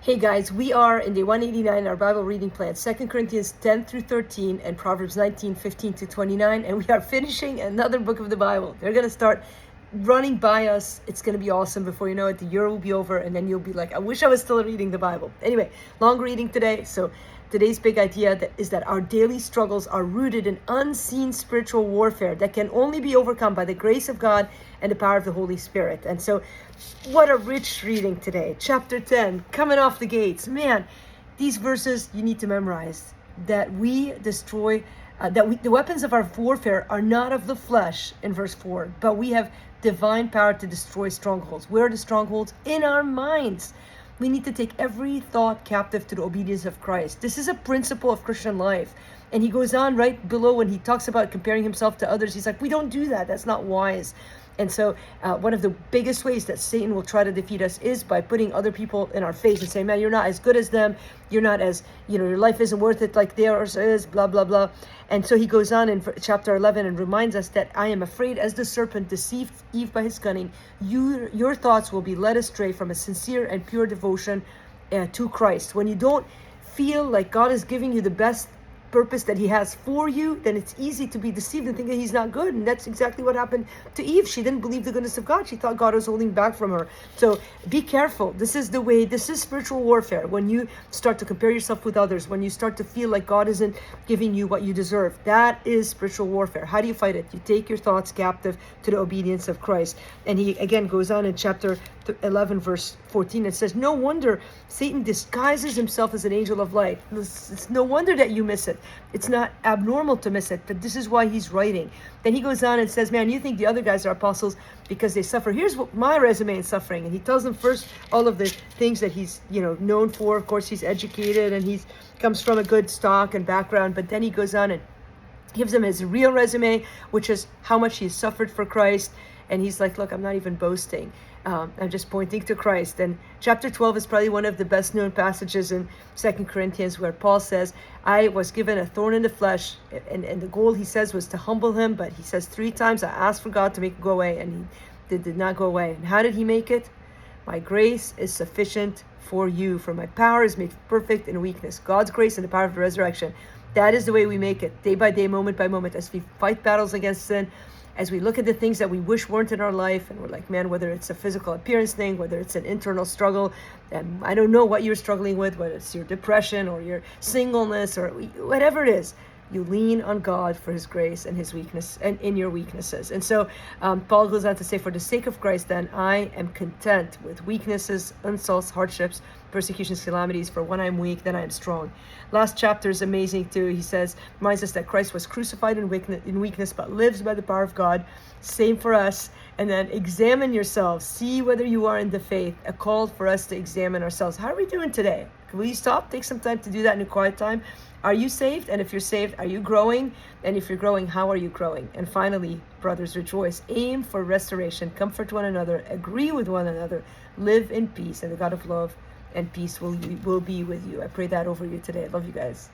Hey guys, we are in day 189 in our Bible reading plan, 2 Corinthians 10 through 13 and Proverbs 19, 15 to 29, and we are finishing another book of the Bible. They're going to start running by us. It's going to be awesome. Before you know it, the year will be over, and then you'll be like, I wish I was still reading the Bible. Anyway, long reading today. So today's big idea is that our daily struggles are rooted in unseen spiritual warfare that can only be overcome by the grace of God and the power of the Holy Spirit. And so what a rich reading today. Chapter 10, coming off the gates. Man, these verses you need to memorize. That we destroy, the weapons of our warfare are not of the flesh, in verse 4, but we have divine power to destroy strongholds. Where are the strongholds? In our minds. We need to take every thought captive to the obedience of Christ. This is a principle of Christian life. And he goes on right below when he talks about comparing himself to others. He's like, we don't do that. That's not wise. And so one of the biggest ways that Satan will try to defeat us is by putting other people in our face and saying, man, you're not as good as them. You're not as, your life isn't worth it like theirs is, blah, blah, blah. And so he goes on in chapter 11 and reminds us that I am afraid as the serpent deceived Eve by his cunning. Your thoughts will be led astray from a sincere and pure devotion to Christ. When you don't feel like God is giving you the best purpose that he has for you, then it's easy to be deceived and think that he's not good. And that's exactly what happened to Eve. She didn't believe the goodness of God. She thought God was holding back from her. So be careful. This is the way. This is spiritual warfare. When you start to compare yourself with others, when you start to feel like God isn't giving you what you deserve, that is spiritual warfare. How do you fight it? You take your thoughts captive to the obedience of Christ. And he again goes on in chapter 11 verse 14. It says, no wonder Satan disguises himself as an angel of light. It's no wonder that you miss it. It's not abnormal to miss it, but this is why he's writing. Then he goes on and says, man, you think the other guys are apostles because they suffer. Here's what my resume in suffering. And he tells them first all of the things that he's known for. Of course, he's educated and he comes from a good stock and background. But then he goes on and gives them his real resume, which is how much he's suffered for Christ. And he's like, look, I'm not even boasting. I'm just pointing to Christ. And chapter 12 is probably one of the best known passages in 2 Corinthians where Paul says, I was given a thorn in the flesh. And the goal, he says, was to humble him. But he says 3 times, I asked for God to make it go away. And he did not go away. And how did he make it? My grace is sufficient for you. For my power is made perfect in weakness. God's grace and the power of the resurrection. That is the way we make it, day by day, moment by moment, as we fight battles against sin, as we look at the things that we wish weren't in our life, and we're like, man, whether it's a physical appearance thing, whether it's an internal struggle, and I don't know what you're struggling with, whether it's your depression or your singleness or whatever it is, you lean on God for his grace and his weakness and in your weaknesses. And so Paul goes on to say, for the sake of Christ, then I am content with weaknesses, insults, hardships, persecutions, calamities, for when I'm weak, then I am strong. Last chapter is amazing too. He says, reminds us that Christ was crucified in weakness, but lives by the power of God. Same for us. And then examine yourselves, see whether you are in the faith. A call for us to examine ourselves. How are we doing today? Will you stop? Take some time to do that in a quiet time. Are you saved? And if you're saved, are you growing? And if you're growing, how are you growing? And finally, brothers, rejoice. Aim for restoration. Comfort one another. Agree with one another. Live in peace. And the God of love and peace will be with you. I pray that over you today. I love you guys.